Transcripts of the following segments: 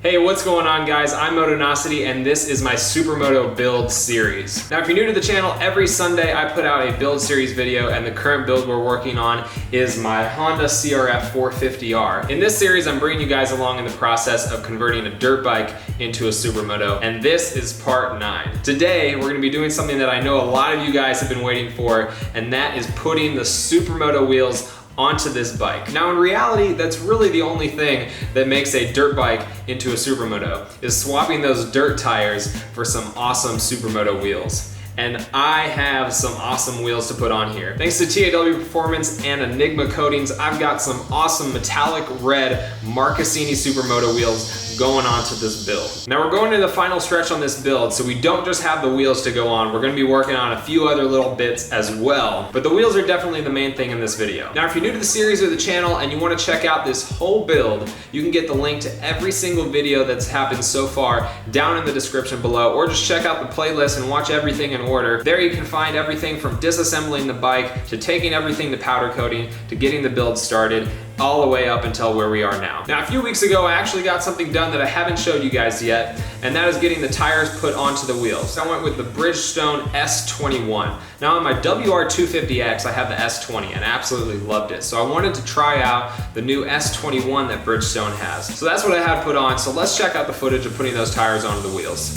Hey, what's going on guys? I'm Motonosity and this is my Supermoto Build Series. Now if you're new to the channel, every Sunday I put out a Build Series video and the current build we're working on is my Honda CRF450R. In this series I'm bringing you guys along in the process of converting a dirt bike into a Supermoto, and this is part 9. Today we're going to be doing something that I know a lot of you guys have been waiting for, and that is putting the Supermoto wheels onto this bike. Now in reality, that's really the only thing that makes a dirt bike into a Supermoto, is swapping those dirt tires for some awesome Supermoto wheels. And I have some awesome wheels to put on here. Thanks to TAW Performance and Enigma Coatings, I've got some awesome metallic red Marcassini Supermoto wheels going on to this build. Now we're going to the final stretch on this build, so we don't just have the wheels to go on, we're gonna be working on a few other little bits as well, but the wheels are definitely the main thing in this video. Now if you're new to the series or the channel and you wanna check out this whole build, you can get the link to every single video that's happened so far down in the description below, or just check out the playlist and watch everything in order. There you can find everything from disassembling the bike, to taking everything to powder coating, to getting the build started, all the way up until where we are now. Now a few weeks ago I actually got something done that I haven't showed you guys yet, and that is getting the tires put onto the wheels. I went with the Bridgestone S21. Now on my WR250X I have the S20 and absolutely loved it, so I wanted to try out the new S21 that Bridgestone has. So that's what I had put on, so let's check out the footage of putting those tires onto the wheels.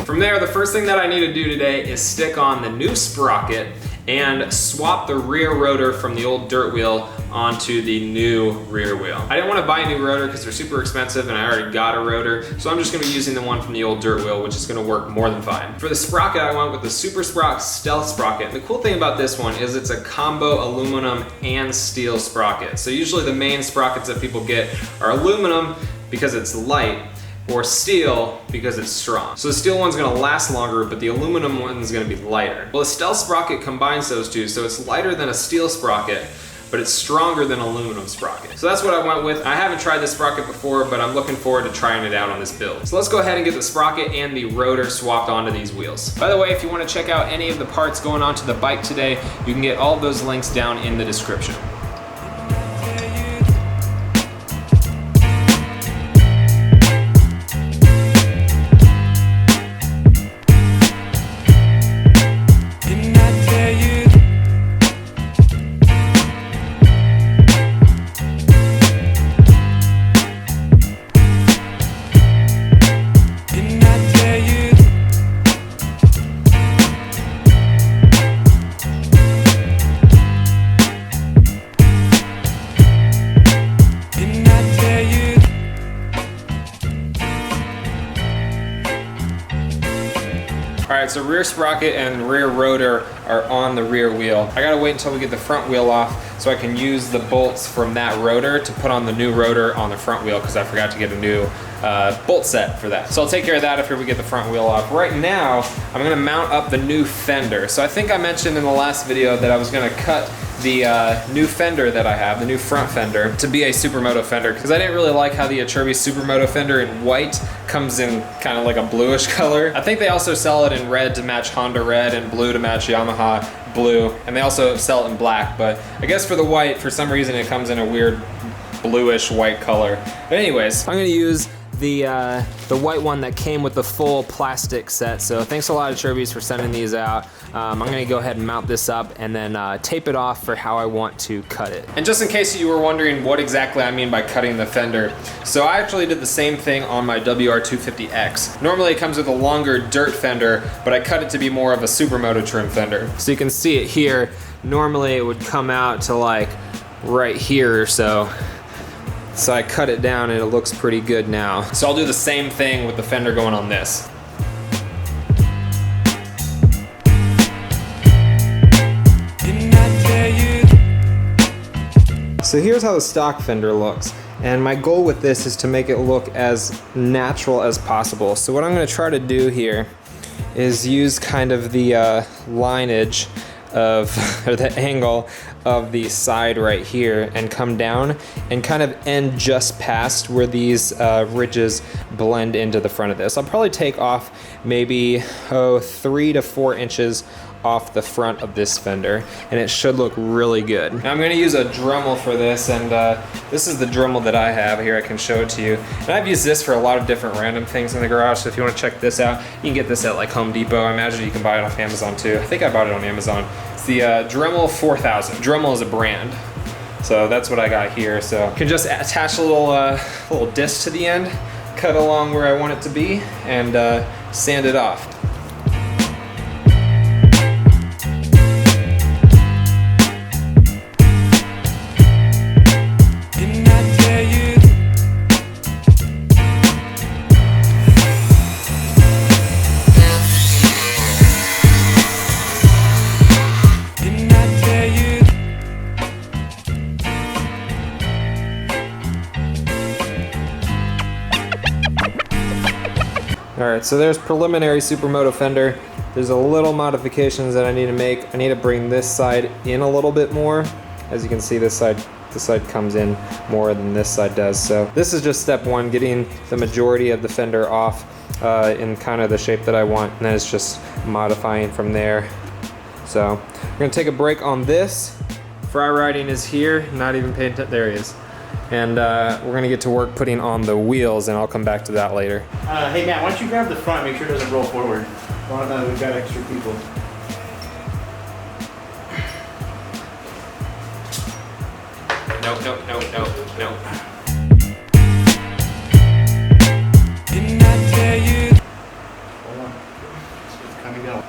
From there, the first thing that I need to do today is stick on the new sprocket and swap the rear rotor from the old dirt wheel onto the new rear wheel. I didn't want to buy a new rotor because they're super expensive and I already got a rotor, so I'm just going to be using the one from the old dirt wheel, which is going to work more than fine. For the sprocket, I went with the Super Sprock Stealth Sprocket, and the cool thing about this one is it's a combo aluminum and steel sprocket. So usually the main sprockets that people get are aluminum because it's light, or steel because it's strong. So the steel one's gonna last longer, but the aluminum one's gonna be lighter. Well, the Stealth Sprocket combines those two, so it's lighter than a steel sprocket, but it's stronger than an aluminum sprocket. So that's what I went with. I haven't tried this sprocket before, but I'm looking forward to trying it out on this build. So let's go ahead and get the sprocket and the rotor swapped onto these wheels. By the way, if you wanna check out any of the parts going onto the bike today, you can get all those links down in the description. Alright, so rear sprocket and rear rotor are on the rear wheel. I gotta wait until we get the front wheel off so I can use the bolts from that rotor to put on the new rotor on the front wheel, because I forgot to get a new bolt set for that. So I'll take care of that after we get the front wheel off. Right now, I'm gonna mount up the new fender. So I think I mentioned in the last video that I was gonna cut the new fender that I have, the new front fender, to be a Supermoto fender, because I didn't really like how the Acerbis Supermoto fender in white comes in kind of like a bluish color. I think they also sell it in red to match Honda red and blue to match Yamaha blue, and they also sell it in black, but I guess for the white, for some reason it comes in a weird bluish white color. But anyways, I'm gonna use the white one that came with the full plastic set. So thanks a lot Acerbis for sending these out. I'm gonna go ahead and mount this up and then tape it off for how I want to cut it. And just in case you were wondering what exactly I mean by cutting the fender, so I actually did the same thing on my WR250X. Normally it comes with a longer dirt fender, but I cut it to be more of a Supermoto trim fender. So you can see it here. Normally it would come out to like right here or so. So I cut it down and it looks pretty good now. So I'll do the same thing with the fender going on this. So here's how the stock fender looks. And my goal with this is to make it look as natural as possible. So what I'm gonna try to do here is use kind of the lineage of, or the angle of the side right here and come down and kind of end just past where these ridges blend into the front of this. I'll probably take off maybe 3 to 4 inches off the front of this fender, and it should look really good. Now I'm gonna use a Dremel for this, and this is the Dremel that I have here. I can show it to you. And I've used this for a lot of different random things in the garage, so if you wanna check this out, you can get this at like Home Depot. I imagine you can buy it off Amazon too. I think I bought it on Amazon. It's the Dremel 4000. Dremel is a brand. So that's what I got here. So you can just attach a little disc to the end, cut along where I want it to be, and sand it off. Alright, so there's preliminary Supermoto fender. There's a little modifications that I need to make. I need to bring this side in a little bit more. As you can see, this side comes in more than this side does. So this is just step one, getting the majority of the fender off in kind of the shape that I want, and then it's just modifying from there. So we're gonna take a break on this. Fry riding is here, not even paying attention, there he is. And we're gonna get to work putting on the wheels, and I'll come back to that later. Hey Matt, why don't you grab the front, make sure it doesn't roll forward. We've got extra people. Nope. Didn't I tell you? Hold on. It's coming down.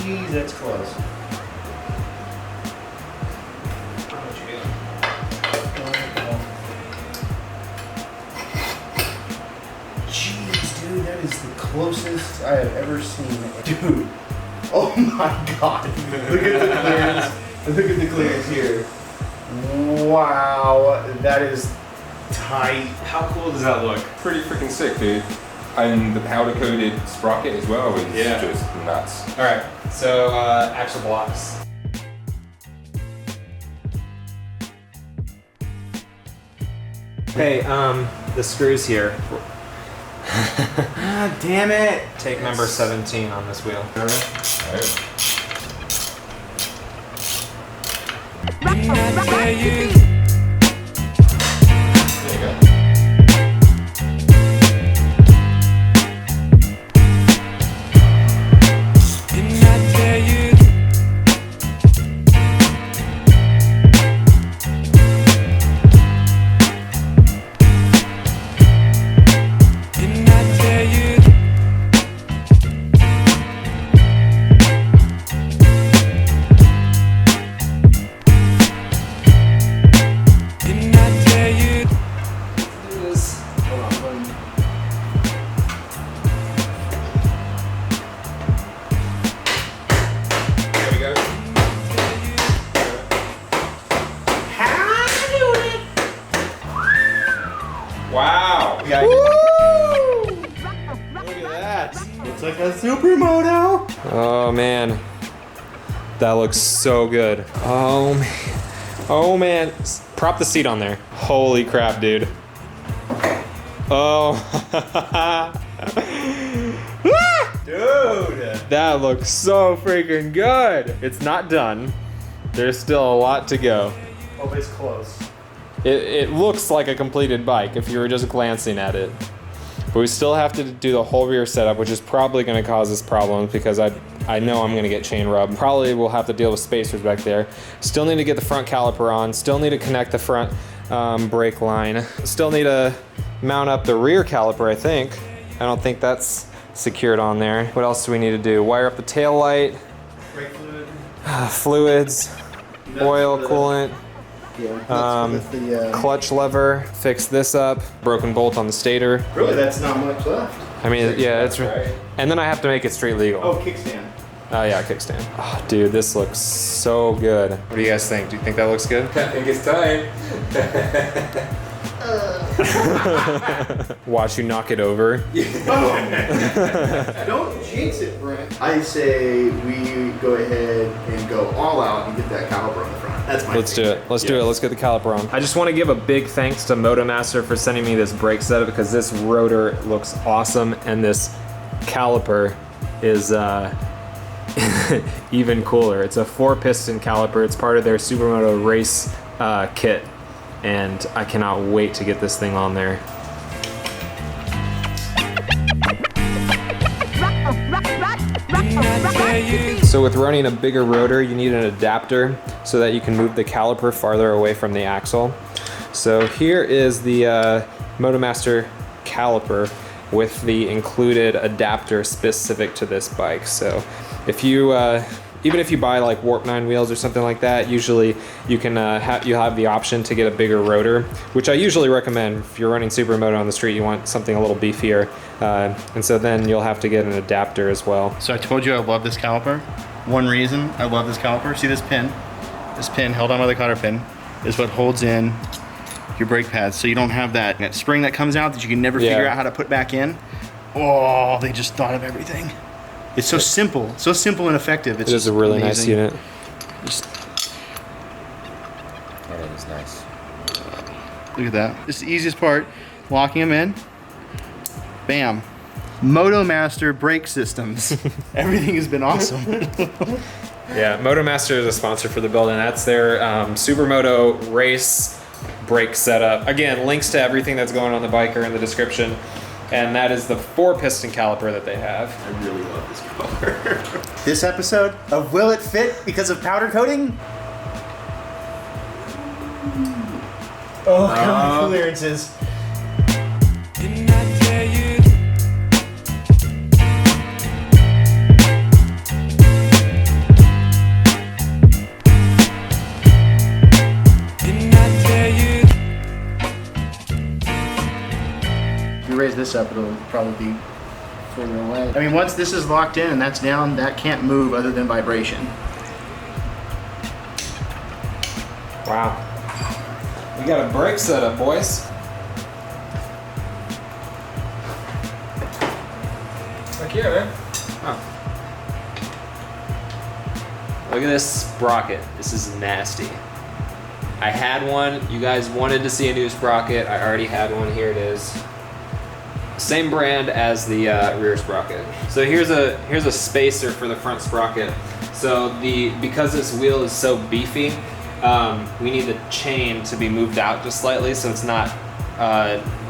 Jeez, that's close. Jeez, dude, that is the closest I have ever seen. Dude, oh my god. Look at the clearance. Look at the clearance here. Wow, that is tight. How cool does that look? Pretty freaking sick, dude. And the powder coated sprocket as well is just nuts. All right, so axle blocks. Hey, the screws here. Ah, damn it. Take number 17 on this wheel. Wow! Woo! Look at that. Looks like a Supermoto. Oh man, that looks so good. Oh man, oh man. Prop the seat on there. Holy crap, dude. Oh. Dude. That looks so freaking good. It's not done. There's still a lot to go. Oh, but it's close. It looks like a completed bike if you were just glancing at it. But we still have to do the whole rear setup, which is probably going to cause us problems because I know I'm going to get chain rub. Probably we'll have to deal with spacers back there. Still need to get the front caliper on. Still need to connect the front brake line. Still need to mount up the rear caliper, I think. I don't think that's secured on there. What else do we need to do? Wire up the tail light. Brake fluid. Fluids. Oil, coolant. Yeah, clutch lever, fix this up, broken bolt on the stator. Really, that's not much left. I mean, yeah, it's right. And then I have to make it street legal. Oh, kickstand. Oh yeah, kickstand. Oh, dude, this looks so good. What do you guys think? Do you think that looks good? I think it's time. Watch you knock it over. Don't jinx it, Brent. I say we go ahead and go all out and get that caliper on the front. That's my Let's do it. Let's do it. Let's get the caliper on. I just want to give a big thanks to Moto-Master for sending me this brake setup because this rotor looks awesome and this caliper is even cooler. It's a 4-piston caliper. It's part of their Supermoto race kit, and I cannot wait to get this thing on there. So with running a bigger rotor, you need an adapter so that you can move the caliper farther away from the axle. So here is the Moto-Master caliper with the included adapter specific to this bike. So if you even if you buy like Warp 9 wheels or something like that, usually you can you'll have the option to get a bigger rotor, which I usually recommend. If you're running Supermoto on the street, you want something a little beefier, and so then you'll have to get an adapter as well. So I told you I love this caliper. One reason I love this caliper, see this pin? This pin held on by the cotter pin is what holds in your brake pads, so you don't have that spring that comes out that you can never figure out how to put back in. Oh, they just thought of everything. It's so simple and effective. It's just a really nice unit. That is nice. Look at that. It's the easiest part. Locking them in. Bam. Moto-Master brake systems. Everything has been awesome. Yeah, Moto-Master is a sponsor for the build, and that's their Supermoto race brake setup. Again, links to everything that's going on the bike are in the description. And that is the 4-piston caliper that they have. I really love this caliper. This episode of Will It Fit because of powder coating? Oh, how many clearances. Didn't I tell you? Didn't I tell you? If you raise this up, it'll probably be further away. I mean, once this is locked in and that's down, that can't move other than vibration. Wow. We got a brake setup, boys. Heck yeah, man. Oh. Look at this sprocket. This is nasty. I had one. You guys wanted to see a new sprocket. I already had one. Here it is. Same brand as the rear sprocket. So here's a spacer for the front sprocket. So because this wheel is so beefy, we need the chain to be moved out just slightly so it's not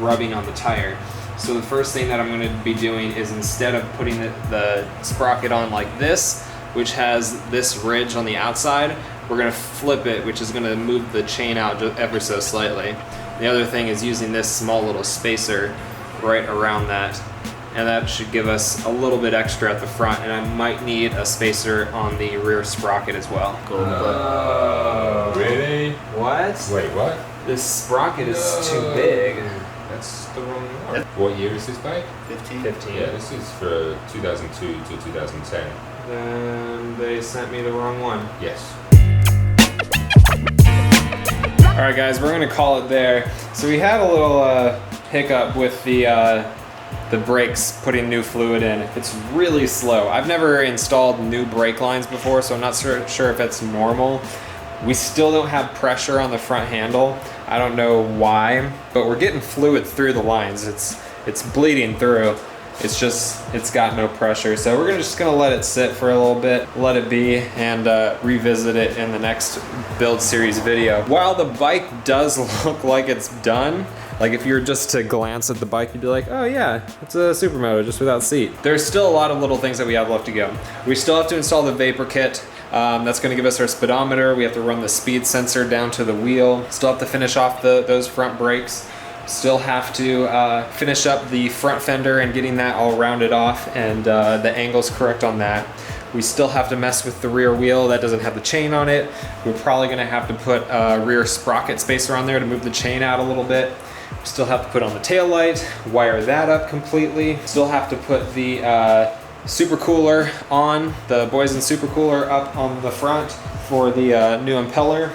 rubbing on the tire. So the first thing that I'm going to be doing is, instead of putting the sprocket on like this, which has this ridge on the outside, we're going to flip it, which is going to move the chain out just ever so slightly. The other thing is using this small little spacer right around that, and that should give us a little bit extra at the front, and I might need a spacer on the rear sprocket as well. Oh, really? What? Wait, what? This sprocket is too big. That's the wrong one. What year is this bike? 15. 15. Yeah, this is for 2002 to 2010. Then they sent me the wrong one. Yes. Alright guys, we're gonna call it there. So we had a little hiccup with the brakes putting new fluid in. It's really slow. I've never installed new brake lines before, so I'm not sure if it's normal. We still don't have pressure on the front handle. I don't know why, but we're getting fluid through the lines. It's bleeding through. It's got no pressure. So we're just gonna let it sit for a little bit, let it be, and revisit it in the next build series video. While the bike does look like it's done, like if you were just to glance at the bike, you'd be like, oh yeah, it's a Supermoto just without seat. There's still a lot of little things that we have left to go. We still have to install the vapor kit. That's going to give us our speedometer. We have to run the speed sensor down to the wheel. Still have to finish off those front brakes. Still have to finish up the front fender and getting that all rounded off and the angles correct on that. We still have to mess with the rear wheel that doesn't have the chain on it. We're probably going to have to put a rear sprocket spacer on there to move the chain out a little bit. Still have to put on the tail light, wire that up completely. Still have to put the super cooler on, the Boysen super cooler up on the front for the new impeller,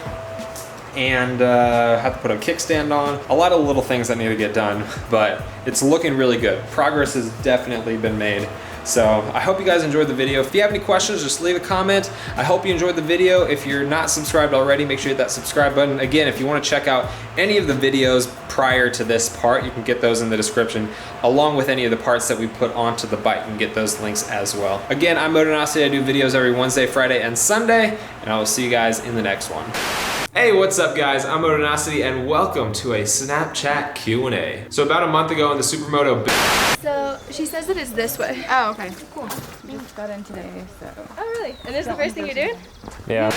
and have to put a kickstand on. A lot of little things that need to get done, but it's looking really good. Progress has definitely been made. So I hope you guys enjoyed the video. If you have any questions, just leave a comment. I hope you enjoyed the video. If you're not subscribed already, make sure you hit that subscribe button. Again, if you want to check out any of the videos prior to this part, you can get those in the description, along with any of the parts that we put onto the bike. You can get those links as well. Again, I'm Motonosity. I do videos every Wednesday, Friday, and Sunday, and I will see you guys in the next one. Hey, what's up guys? I'm Motonosity and welcome to a Snapchat Q&A. So about a month ago in the Supermoto Build. So she says that it's this way. Oh, okay. Cool. We just got in today, so. Oh, really? And this is the first thing you're doing? Yeah.